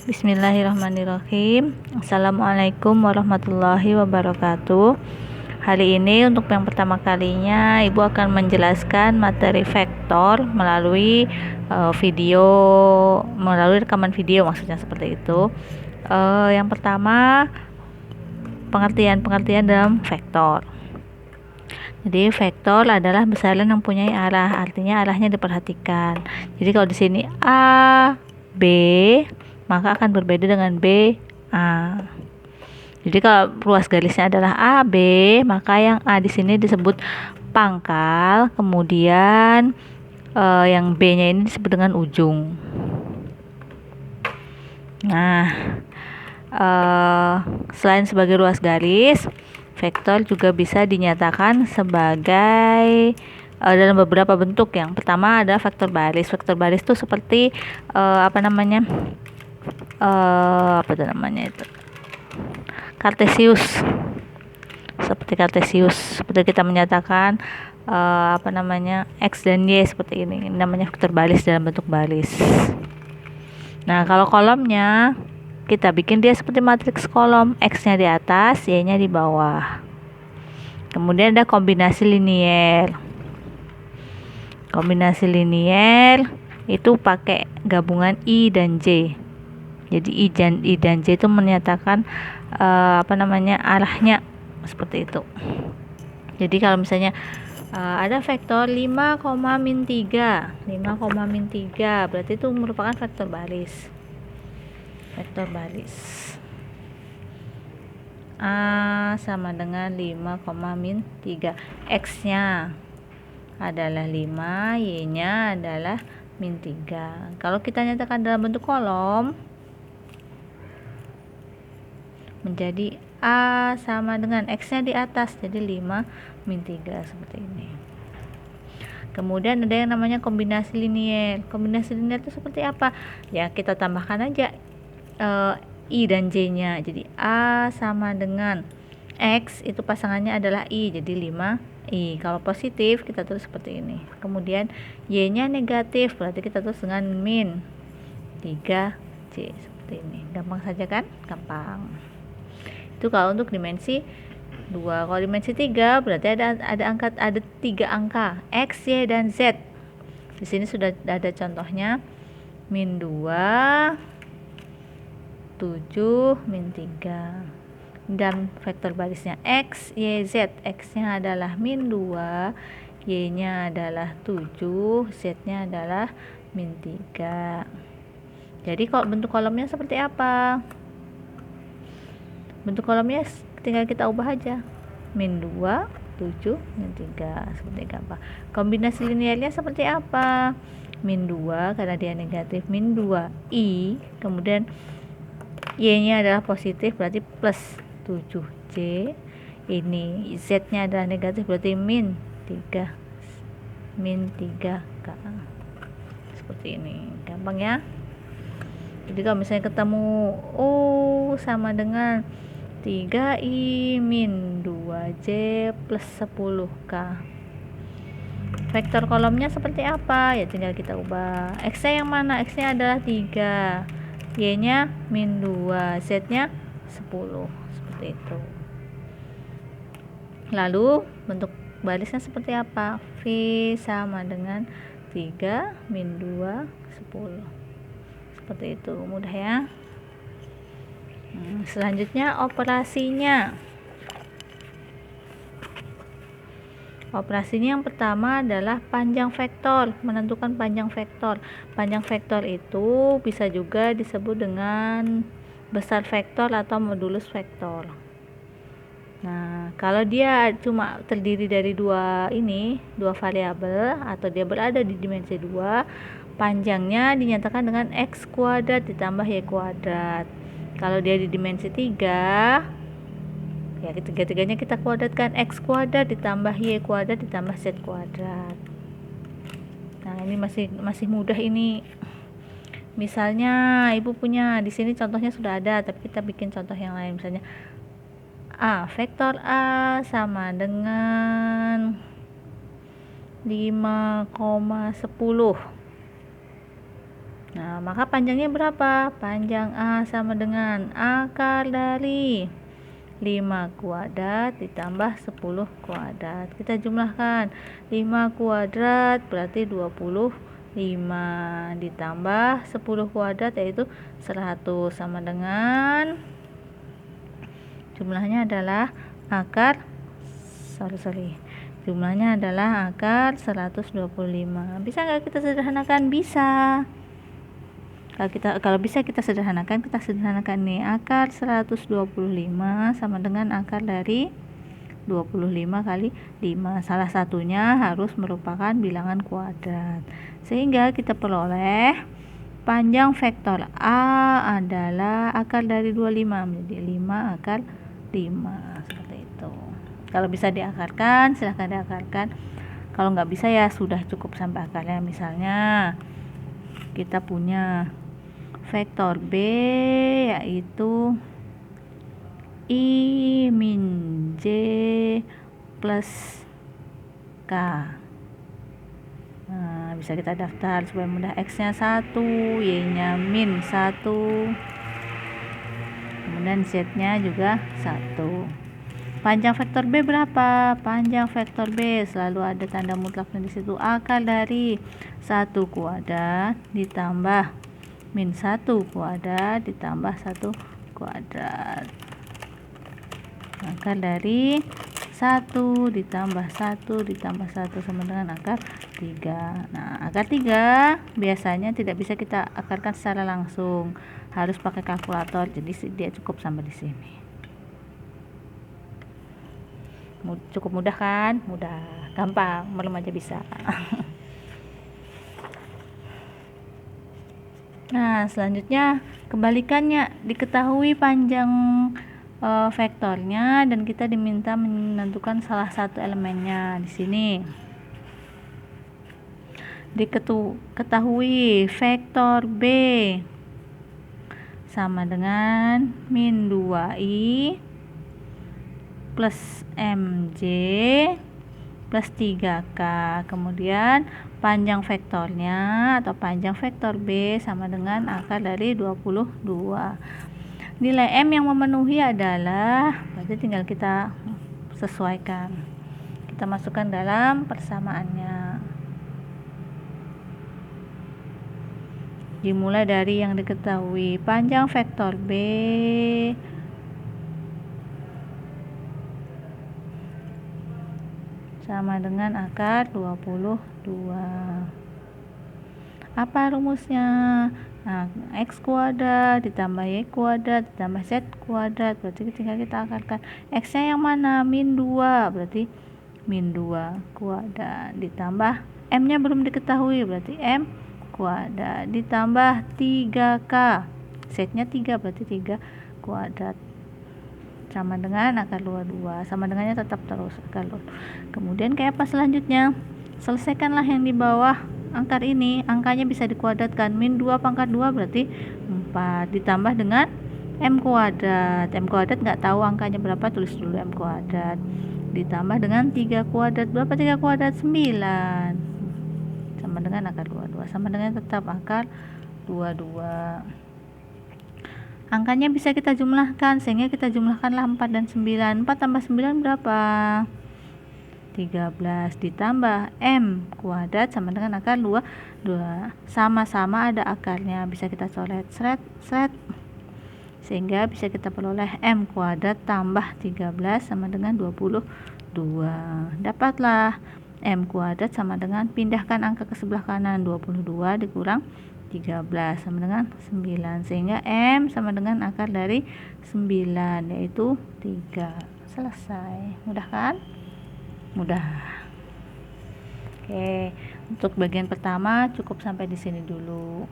Bismillahirrahmanirrahim. Assalamualaikum warahmatullahi wabarakatuh. Hari ini untuk yang pertama kalinya Ibu akan menjelaskan materi vektor melalui melalui rekaman video, maksudnya seperti itu. Yang pertama, pengertian dalam vektor. Jadi vektor adalah besaran yang mempunyai arah, artinya arahnya diperhatikan. Jadi kalau di sini A, B, maka akan berbeda dengan B, A. Jadi kalau ruas garisnya adalah A, B, maka yang A di sini disebut pangkal, kemudian yang B-nya ini disebut dengan ujung. Nah, selain sebagai ruas garis, vektor juga bisa dinyatakan sebagai dalam beberapa bentuk. Yang pertama adalah vektor baris. Vektor baris itu seperti Kartesius. Seperti kita menyatakan X dan Y seperti ini. Ini namanya vektor baris dalam bentuk baris. Nah, kalau kolomnya kita bikin dia seperti matriks kolom, X-nya di atas, Y-nya di bawah. Kemudian ada kombinasi linier. Kombinasi linier itu pakai gabungan I dan J. Jadi I dan J itu menyatakan arahnya seperti itu. Jadi kalau misalnya ada vektor 5,-3 berarti itu merupakan vektor baris. A sama dengan 5,-3. X-nya adalah 5, Y-nya adalah -3. Kalau kita nyatakan dalam bentuk kolom, menjadi A sama dengan X-nya di atas, jadi 5-3 seperti ini. Kemudian ada yang namanya kombinasi linier. Kombinasi linier itu seperti apa? Ya, kita tambahkan aja I dan J-nya. Jadi A sama dengan X, itu pasangannya adalah I, jadi 5I. Kalau positif kita tulis seperti ini. Kemudian Y-nya negatif, berarti kita tulis dengan -3J seperti ini. Gampang saja kan? Gampang. Itu kalau untuk dimensi 2. Kalau dimensi 3 berarti ada 3 angka X, Y, dan Z. Di sini sudah ada contohnya. -2, 7, -3. Dan vektor barisnya X, Y, Z. X-nya adalah -2, Y-nya adalah 7, Z-nya adalah -3. Jadi kalau bentuk kolomnya seperti apa? Bentuk kolomnya tinggal kita ubah aja, -2, 7, -3 seperti apa. Kombinasi linearnya seperti apa? -2 karena dia negatif, -2I, kemudian Y-nya adalah positif, berarti plus 7J. Ini Z-nya adalah negatif, berarti -3K. Seperti ini. Gampang ya? Jadi kalau misalnya ketemu U sama dengan 3I min 2J plus 10K. Vektor kolomnya seperti apa? Ya tinggal kita ubah. X-nya yang mana? X-nya adalah 3, Y-nya -2, Z-nya 10. Seperti itu. Lalu bentuk barisnya seperti apa? V sama dengan 3 min 2, 10. Seperti itu. Mudah ya. Selanjutnya operasinya. Operasinya yang pertama adalah panjang vektor, menentukan panjang vektor. Panjang vektor itu bisa juga disebut dengan besar vektor atau modulus vektor. Nah, kalau dia cuma terdiri dari dua variabel atau dia berada di dimensi 2, panjangnya dinyatakan dengan X kuadrat ditambah Y kuadrat. Kalau dia di dimensi 3, ya ketiga-tiganya kita kuadratkan, X kuadrat ditambah Y kuadrat ditambah Z kuadrat. Nah, ini masih mudah ini. Misalnya Ibu punya di sini contohnya sudah ada, tapi kita bikin contoh yang lain. Misalnya vektor A sama dengan 5,10. Nah, maka panjangnya berapa? Panjang A sama dengan akar dari 5 kuadrat ditambah 10 kuadrat. Kita jumlahkan. 5 kuadrat berarti 25 ditambah 10 kuadrat yaitu 100 sama dengan jumlahnya adalah akar jumlahnya adalah akar 125. Bisa nggak kita sederhanakan? Bisa. Kalau bisa kita sederhanakan nih. Akar 125 sama dengan akar dari 25 kali 5. Salah satunya harus merupakan bilangan kuadrat. Sehingga kita peroleh panjang vektor A adalah akar dari 25 menjadi 5 akar 5. Seperti itu. Kalau bisa diakarkan, silahkan diakarkan. Kalau nggak bisa ya sudah cukup sampai akarnya. Misalnya kita punya vektor B yaitu I min J plus K. Nah, bisa kita daftar supaya mudah. X-nya 1, Y-nya min 1, kemudian Z-nya juga 1. Panjang vektor B berapa? Panjang vektor B selalu ada tanda mutlaknya di situ. Akar dari 1 kuadrat ditambah min 1 kuadrat ditambah 1 kuadrat. Akar dari 1 ditambah 1 ditambah 1 sama dengan akar 3. Nah, akar 3 biasanya tidak bisa kita akarkan secara langsung. Harus pakai kalkulator. Jadi dia cukup sampai di sini. Cukup mudah kan? Mudah, gampang, belum aja bisa. Nah, selanjutnya kebalikannya, diketahui panjang vektornya dan kita diminta menentukan salah satu elemennya. Di sini diketahui vektor B sama dengan min 2i plus mj plus 3k. Kemudian panjang vektornya atau panjang vektor B sama dengan akar dari 22. Nilai M yang memenuhi adalah, berarti tinggal kita sesuaikan. Kita masukkan dalam persamaannya. Dimulai dari yang diketahui. Panjang vektor B sama dengan akar 22. Apa rumusnya? Nah, X kuadrat ditambah Y kuadrat ditambah Z kuadrat, berarti tinggal kita akarkan. X nya yang mana? Min 2, berarti min 2 kuadrat ditambah M nya belum diketahui, berarti M kuadrat ditambah 3K. Z nya 3, berarti 3 kuadrat sama dengan akar 22. Sama dengannya tetap terus akar 22. Kemudian kayak apa selanjutnya? Selesaikanlah yang di bawah angkar ini. Angkanya bisa dikuadratkan. Min 2 pangkat 2 berarti 4 ditambah dengan M kuadrat. M kuadrat nggak tahu angkanya berapa, tulis dulu M kuadrat ditambah dengan 3 kuadrat. Berapa 3 kuadrat? 9 sama dengan akar 22. Sama dengan tetap akar 22. Angkanya bisa kita jumlahkan, sehingga kita jumlahkanlah 4 dan 9. 4 tambah 9 berapa? 13 ditambah M kuadrat sama dengan akar 22. Sama-sama ada akarnya, bisa kita coret seret sehingga bisa kita peroleh M kuadrat tambah 13 sama dengan 22. Dapatlah M kuadrat sama dengan, pindahkan angka ke sebelah kanan, 22 dikurang 13 sama dengan 9, sehingga M sama dengan akar dari 9 yaitu 3. Selesai. Mudah kan? Mudah. Oke, untuk bagian pertama cukup sampai di sini dulu.